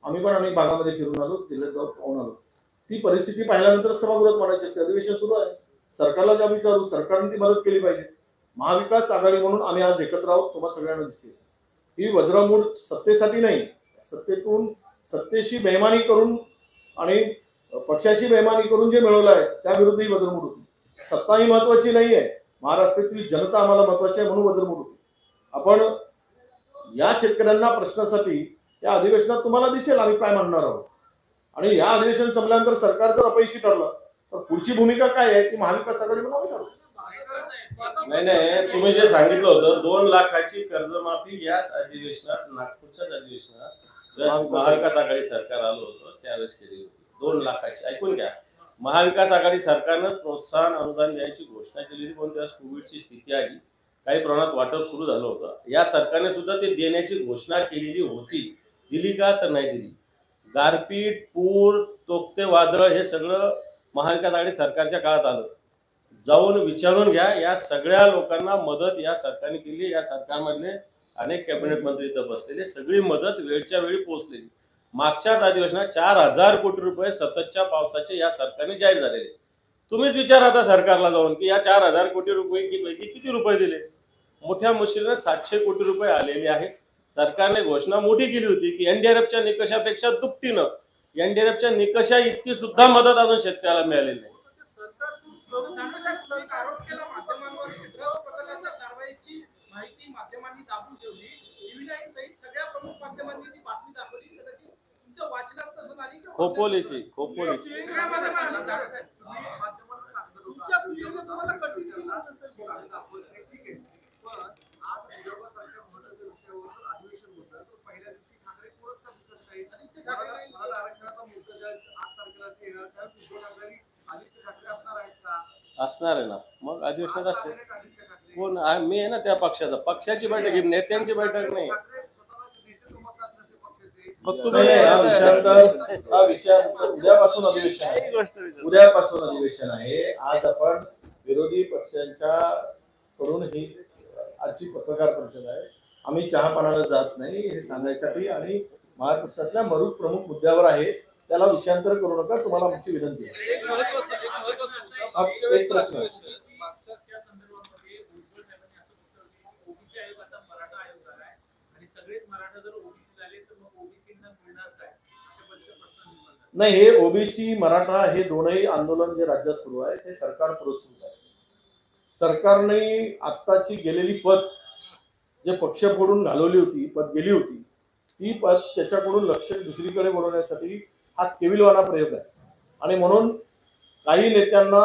आम्ही भागामध्ये फिरून आलो, जिल्ह्यात जाऊन पाहून आलो. ती परिस्थिती पाहिल्यानंतर सभागृहात मांडायची असते. अधिवेशन सुरू आहे, सरकारला ज्या विचारू, सरकारने ती मदत केली पाहिजे. महाविकास आघाडी म्हणून आम्ही आज एकत्र आहोत, तुम्हाला सगळ्यांना दिसते. ही वज्रमूळ सत्तेसाठी नाही, सत्तेतून सत्तेशी बेईमानी करून आणि पक्षाशी बेईमानी करून जे मिळवलं आहे त्याविरुद्ध ही वज्रमूळ होती. सत्ता ही महत्वाची नाही आहे, महाराष्ट्रातील जनता आम्हाला महत्वाची आहे म्हणून वज्रमूळ होती. आपण या शेतकऱ्यांना प्रश्नासाठी या अधिवेशनात तुम्हाला दिसेल आम्ही काय म्हणणार आहोत. आणि या अधिवेशन संपल्यानंतर सरकार जर अपयशी ठरलं तर पुढची भूमिका काय आहे ती महाविकास आघाडी म्हणून आम्ही ठरवू. नाही, तुम्ही जे सांगितलं होतं 2 लाखाची कर्जमाफी याच अधिवेशनात, नागपूरच्याच अधिवेशनात महाविकास आघाडी सरकार आलं होतं त्यावेळेस केली होती. 2 लाखाची. ऐकून घ्या, महाविकास आघाडी सरकारनं प्रोत्साहन अनुदान द्यायची घोषणा केली होती, पण त्यावेळेस कोविडची स्थिती आली, काही प्रमाणात वाटप सुरू झालं होतं. या सरकारने सुद्धा ते देण्याची घोषणा केलेली होती. दिली का? तर नाही दिली. गारपीट, पूर, तोक्ते वादळ हे सगळं महाविकास आघाडी सरकारच्या काळात आलं. जाऊन विचारून घ्या, या सगळ्या लोकांना मदत या सरकारने केली. या सरकारमधले अनेक कॅबिनेट मंत्री इथं बसलेले, सगळी मदत वेळच्या वेळी पोहोचलेली. मागच्याच अधिवेशनात 4,000 कोटी रुपये सततच्या पावसाचे या सरकारने जाहीर झालेले. तुम्हीच विचारा आता सरकारला जाऊन की या 4,000 कोटी रुपये पैकी किती रुपये दिले. मोठ्या मुश्किलीने 700 कोटी रुपये आलेले आहेत. सरकारने घोषणा मोठी केली होती की एनडीआरएफच्या निकषापेक्षा दुपटीनं, एनडीआरएफच्या निकषा इतकी सुद्धा मदत अजून शेतकऱ्याला मिळालेली नाही. आरोप केला माध्यमांवर कारवाईची माहिती माध्यमांनी दाबून ठेवली. टीव्ही9 सहित सगळ्या प्रमुख माध्यमांनी ती बातमी दाखवली. कदाचित तुमच्या वाचनात नसून आली की खोपोलीची असणार आहे ना. मग अधिवेशनात असते कोण? मी आहे ना त्या पक्षाचा. पक्षाची बैठक, नेत्यांची बैठक नाही. मग नाही, हा विषयांतर उद्यापासून अधिवेशन आहे. उद्यापासून अधिवेशन आहे. आज आपण विरोधी पक्षांच्या कडून ही आजची पत्रकार परिषद आहे. आम्ही चहापानाला जात नाही हे सांगण्यासाठी आणि महाराष्ट्रातल्या प्रमुख मुद्द्यावर आहे, त्याला विषयांतर करू नका, तुम्हाला आमची विनंती आहे. एक महत्त्वाचा मुद्दा, मागच्या एक वेळेचं प्रश्न. अधिवेशन, मागच्या त्या संदर्भामध्ये भुजबळ साहेबांनी असं म्हटलं की ओबीसी आयोग आता मराठा आयोग झालाय आणि सगळेच मराठा जर ओबीसी झाले तर मग ओबीसींना मिळणार काय, अशा पद्धतीचा प्रश्न निर्माण झाला. नाही, हे ओबीसी मराठा हे दोनही आंदोलन जे राज्यात सुरू आहे ते सरकार सुरू आहे. सरकारने आत्ताची गेलेली पद जे पक्ष फोडून घालवली होती, पद गेली होती, ती पद त्याच्याकडून लक्ष दुसरीकडे वळवण्यासाठी हा केविलवाना प्रयोग आहे. आणि म्हणून काही नेत्यांना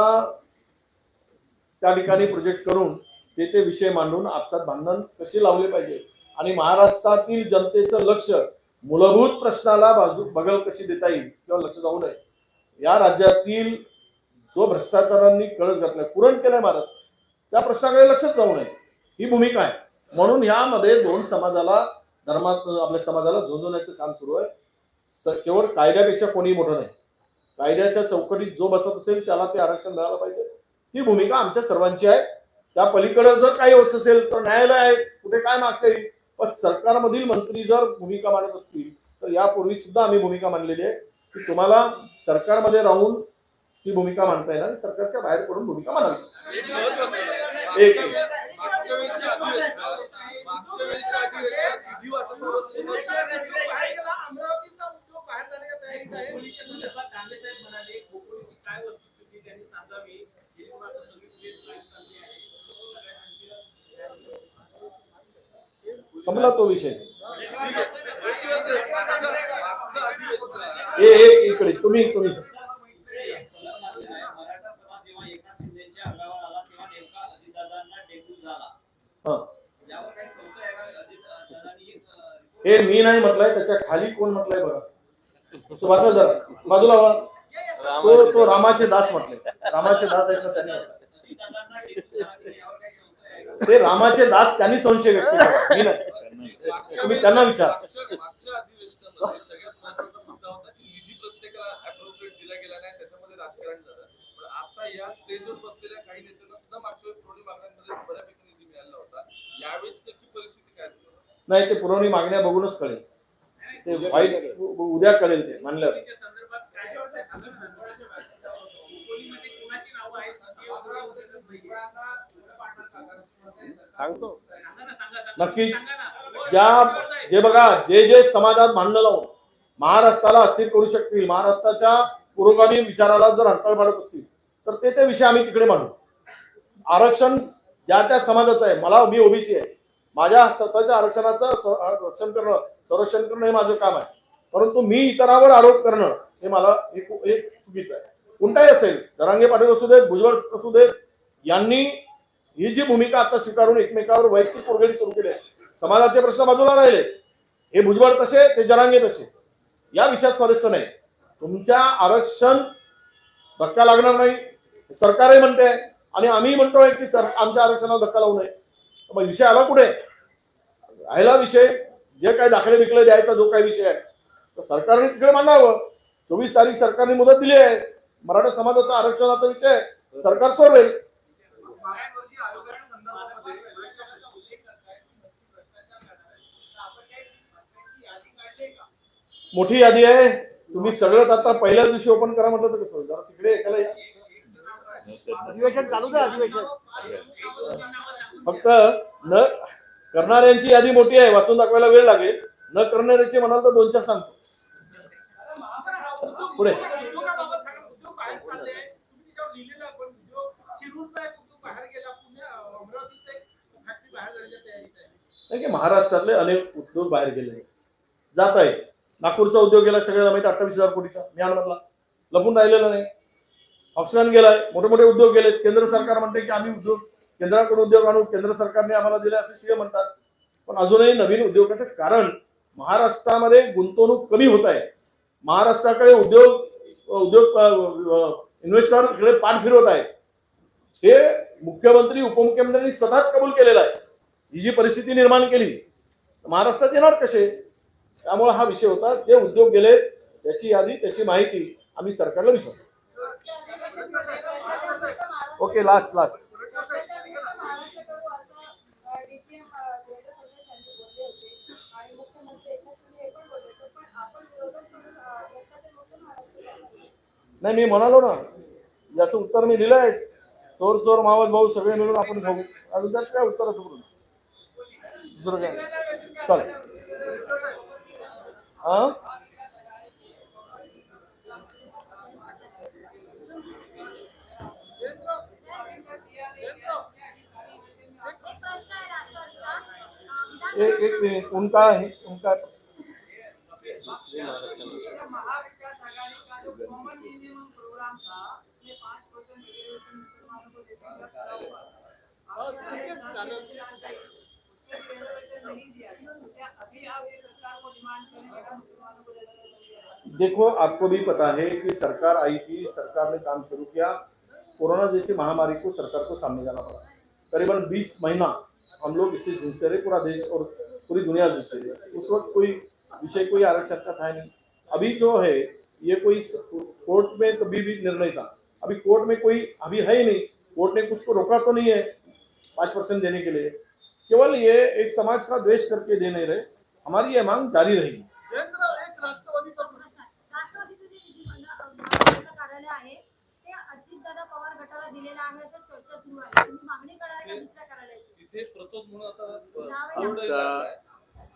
त्या ठिकाणी प्रोजेक्ट करून ते विषय मांडून आपसात भांडण कसे लावले पाहिजे आणि महाराष्ट्रातील जनतेचं लक्ष मूलभूत प्रश्नाला बगल कशी देता येईल किंवा लक्ष जाऊ नये, या राज्यातील जो भ्रष्टाचारांनी कळस घातलाय, पुरण केलंय महाराष्ट्र, त्या प्रश्नाकडे लक्षच जाऊ नये, ही भूमिका आहे. म्हणून यामध्ये दोन समाजाला, धर्मात आपल्या समाजाला झोंजवण्याचं काम सुरू आहे. केवळ कायद्यापेक्षा कोणी मोठं नाही. कायद्याच्या चौकटीत जो बसत असेल त्याला ते आरक्षण मिळालं पाहिजे, ती भूमिका आमच्या सर्वांची आहे. त्या पलीकडे जर काही होत असेल तर न्यायालय आहे, कुठे काय मागता येईल. पण सरकारमधील मंत्री जर भूमिका मांडत असतील तर यापूर्वी सुद्धा आम्ही भूमिका मांडलेली आहे की तुम्हाला सरकारमध्ये राहून ती भूमिका मांडता येणार, सरकारच्या बाहेर पडून भूमिका मांडावी. एक महत्त्वाचं, एक मागच्या वेळच्या अधिवेशनात विधी वाचनाबाबत अमरावतीचा उद्योग बाहेर जाण्याच्या तयारीत आहे. मुलीच्या संदर्भात दानवे साहेब म्हणाले खोपोलीची काय वस्तुस्थिती त्यांनी सांगावी, ही आता सगळी प्रेस लाईव्ह चालली आहे. संपला तो विषय. मागचं अधिवेशन इकडे तुम्ही मराठा समाज जेव्हा एकनाथ शिंदेच्या अंगावर आला तेव्हा नेमका अजितदादांना डेंग्यू झाला. हा, यावर काही संशय आहे का? अजितदादांनी हे मी नाही म्हटलंय, त्याच्या खाली कोण म्हटलंय बघा, तो वाचा जरा बाजूला व्हा. तो रामाचे दास म्हटले, रामाचे दास आहेत ना त्यांनी म्हटलं. अजितदादांना डेंग्यू झाला की यावर काही संशय आहे का? ते रामाचे दास त्यांनी संशय व्यक्त केला, मी नाही. तुम्ही त्यांना विचारा. मागच्या अधिवेशनामध्ये सगळ्यात महत्त्वाचा मुद्दा होता की निधी प्रत्येकाला अप्रोप्रिएट दिला गेला नाही, त्याच्यामध्ये राजकारण झालं. पण आता या स्टेजवर बसलेल्या काही नेत्यांना सुद्धा मागच्या पुरवणी मागण्यांमध्ये बऱ्यापैकी निधी मिळाला होता. यावेळेस नक्की परिस्थिती काय होती? नाही, ते पुरवणी मागण्या बघूनच कळेल, ते वाईट उद्या कळेल ते मानल्यावर. खोपोलीच्या संदर्भात काय खोपोलीमध्ये कोणाची नावं आहेत सांगतो. नक्कीच जे बघा, जे समाजात भांडणं लावून महाराष्ट्राला अस्थिर करू शकतील, महाराष्ट्राच्या पुरोगामी विचाराला जर अडथळा पाडत असतील तर ते विषय आम्ही तिकडे मांडू. आरक्षण ज्या त्या समाजाचं आहे, मी ओबीसी आहे, माझ्या स्वतःच्या आरक्षणाचं रक्षण करणं, संरक्षण करणं हे माझं काम आहे. परंतु मी इतरांवर आरोप करणं हे मला एक चुकीचं आहे. कोणताही असेल, जरांगे पाटील असू देत, भुजबळ असू देत, यांनी ही जी भूमिका आता स्वीकारून एकमेकावर वैयक्तिक कोरगडी सुरू केली आहे. समाजाचे प्रश्न बाजूला राहिले, हे भुजबळ तसे, ते जरांगे तसे, या विषयात स्वारस्य नाही. तुमच्या आरक्षण धक्का लागणार नाही सरकारही म्हणते आणि आम्ही म्हणतोय की आमच्या आरक्षणाला धक्का लावू नये. मग विषय आला कुठे? राहिला विषय जे काही दाखले बिकले द्यायचा जो काही विषय आहे तर सरकारने तिकडे मांडावं. 24 तारीख सरकारने मुदत दिली आहे. मराठा समाजाचा आरक्षणाचा विषय सरकार सोडवेल. मोठी यादी आहे. तुम्ही सगळंच आता पहिल्याच दिवशी ओपन करा म्हटलं तर कसं? जरा तिकडे एकाला या. अधिवेशन चालू द्या. अधिवेशन फक्त न करणाऱ्यांची यादी मोठी आहे, वाचून दाखवायला वेळ लागेल. न करणाऱ्याची म्हणाल तर 2-4 सांगतो. पुढे महाराष्ट्रातले अनेक उद्योग बाहेर गेले जात आहे. नागपूरचा उद्योग गेला, सगळ्याला माहिती, 28,000 कोटीचा म्यानमारला, लपून राहिलेला नाही. ऑक्सिजन गेलाय, मोठे मोठे उद्योग गेलेत. केंद्र सरकार म्हणते की आम्ही केंद्राकडून उद्योग आणू, केंद्र सरकारने आम्हाला दिले असे सीएम म्हणतात. पण अजूनही नवीन उद्योगाचे कारण महाराष्ट्रामध्ये गुंतवणूक कमी होत आहे. महाराष्ट्राकडे उद्योग इन्व्हेस्टर इकडे पाठ फिरवत आहेत. हे मुख्यमंत्री उपमुख्यमंत्र्यांनी स्वतःच कबूल केलेलं आहे. ही जी परिस्थिती निर्माण केली महाराष्ट्रात येणार कसे? त्यामुळे हा विषय होता. जे उद्योग गेले त्याची यादी, त्याची माहिती आम्ही सरकारला विचारतो. ओके, लास्ट नाही, मी म्हणालो ना, याचं उत्तर मी दिलंय. चोर चोर मावस भाऊ सगळे मिळून आपण घेऊ. अजून त्यात काय उत्तराचं करून दुसरं काय चालेल. हा, एक मिनिट. उनका है उनका महाविकास आघाड़ी का जो कॉमन मिनिमम प्रोग्राम था उसमें 5% रिजर्वेशन मुसलमानों को देने का करा हुआ था। रिजर्वेशन नहीं दिया क्या अभी आप ये सरकार को डिमांड करेंगे मुसलमानों को रिजर्वेशन? देखो, आपको भी पता है कि सरकार आई थी, सरकार ने काम शुरू किया। कोरोना जैसी महामारी को सरकार को सामने जाना पड़ा। करीबन 20 महीना हम लोग इससे जूझते रहे, पूरा देश और पूरी दुनिया जूझते रही। उस वक्त कोई आरक्षण का था नहीं। अभी जो है ये कोई कोर्ट में कभी भी निर्णय था, अभी कोर्ट में कोई अभी है ही नहीं। कोर्ट ने कुछ को रोका तो नहीं है 5% देने के लिए। केवल ये एक समाज का द्वेष करके दे नहीं रहे। हमारी ये मांग जारी रहेगी। एक राष्ट्रवादीचा राष्ट्रवादीचं जे विधिमंडळ कार्यालय आहे ते अजितदादा पवार गटाला दिलेलं आहे अशा चर्चा सुरू आहे. तुम्ही मागणी करणार का दुसऱ्या कार्यालयाची? तिथे प्रतोद म्हणून आता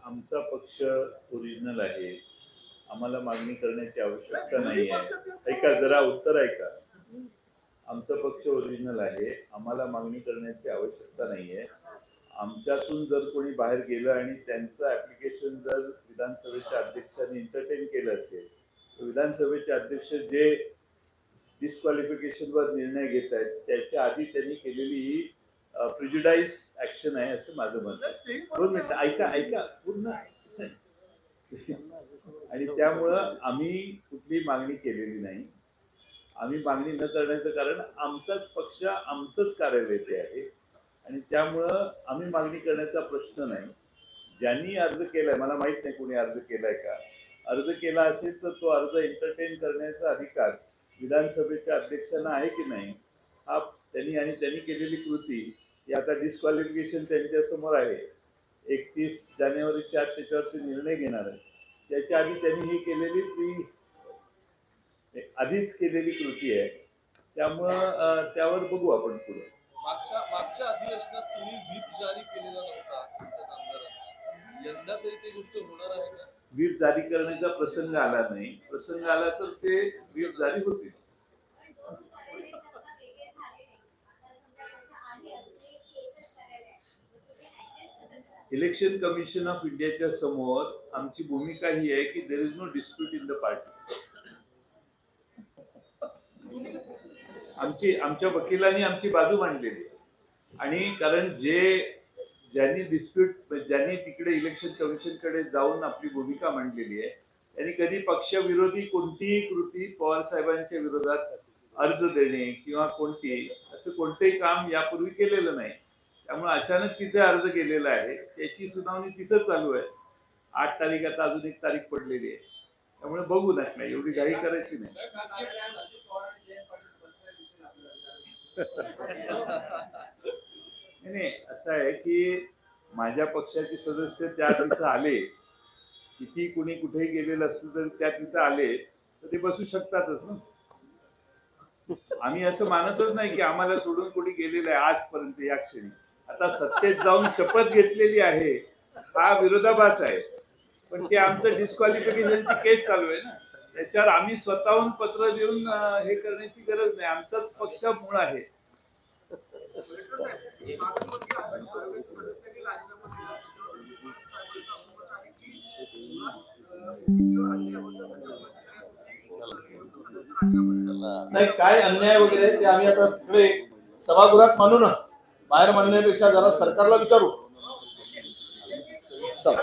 आमचा पक्ष ओरिजिनल आहे. आम्हाला मागणी करण्याची आवश्यकता नाही आहे. ऐका जरा, उत्तर ऐका. आमचा पक्ष ओरिजिनल आहे. आम्हाला मागणी करण्याची आवश्यकता नाही आहे. आमच्यातून जर कोणी बाहेर गेलं आणि त्यांचं ऍप्लिकेशन जर विधानसभेच्या अध्यक्षांनी एंटरटेन केलं असेल तर विधानसभेचे अध्यक्ष जे डिस्क्वालिफिकेशनवर निर्णय घेत आहेत त्याच्या आधी त्यांनी केलेली ही प्रिज्युडाइज ऍक्शन आहे असं माझं मत आहे. 2 मिनिटं ऐका पूर्ण. आणि त्यामुळं आम्ही कुठली मागणी केलेली नाही. आम्ही मागणी न करण्याचं कारण आमचाच पक्ष, आमचंच कार्यालय ते आहे आणि त्यामुळं आम्ही मागणी करण्याचा प्रश्न नाही. ज्यांनी अर्ज केलाय, मला माहित नाही कोणी अर्ज केलाय का, अर्ज केला असेल तर तो अर्ज एंटरटेन करण्याचा अधिकार विधानसभेच्या अध्यक्षांना आहे की नाही, हा त्यांनी केलेली कृती ही आता डिस्क्वालिफिकेशन त्यांच्या समोर आहे. 31 जानेवारीच्या आत त्याच्यावरती निर्णय घेणार आहे. त्याच्या आधी त्यांनी ही केलेली आधीच केलेली कृती आहे. त्यामुळं त्यावर बघू आपण पुढे. मागच्या अधिवेशनात तुम्ही व्हीप जारी केलेला नव्हता तुमच्या आमदारांना. यंदा तरी ती गोष्ट होणार आहे का? व्हीप जारी करण्याचा प्रसंग आला नाही. प्रसंग आला तर ते व्हीप जारी होतील. इलेक्शन कमिशन ऑफ इंडियाच्या समोर आमची भूमिका ही आहे की there is no dispute in the party. आमच्या वकिलांनी आमची बाजू मांडलेली आहे. आणि कारण ज्यांनी तिकडे इलेक्शन कमिशनकडे जाऊन आपली भूमिका मांडलेली आहे त्यांनी कधी पक्षविरोधी कोणतीही कृती पवार साहेबांच्या विरोधात अर्ज देणे किंवा असं कोणतेही काम यापूर्वी केलेलं नाही. त्यामुळे अचानक तिथे अर्ज केलेला आहे, त्याची सुनावणी तिथं चालू आहे. 8 तारीख, आता अजून 1 तारीख पडलेली आहे. त्यामुळे बघू नका, एवढी घाई करायची नाही. नाही, असं आहे की माझ्या पक्षाचे सदस्य त्या तिथं आले, किती कुणी कुठेही गेलेलं असलं तर त्या तिथं आले तर ते बसू शकतातच ना. आम्ही असं मानतच नाही की आम्हाला सोडून कोणी गेलेलं आहे आजपर्यंत. या क्षणी आता सत्तेत जाऊन शपथ घेतलेली आहे हा विरोधाभास आहे. पण ते आमचं डिस्क्वालिफिकेशनची केस चालू आहे ना, त्याच्यावर आम्ही स्वतःहून पत्र देऊन हे करण्याची गरज नाही. आमचाच पक्ष मूळ आहे. नाही, काय अन्याय वगैरे ते आम्ही आता तिकडे सभागृहात मानू ना, बाहेर मानण्यापेक्षा जरा सरकारला विचारू. चला.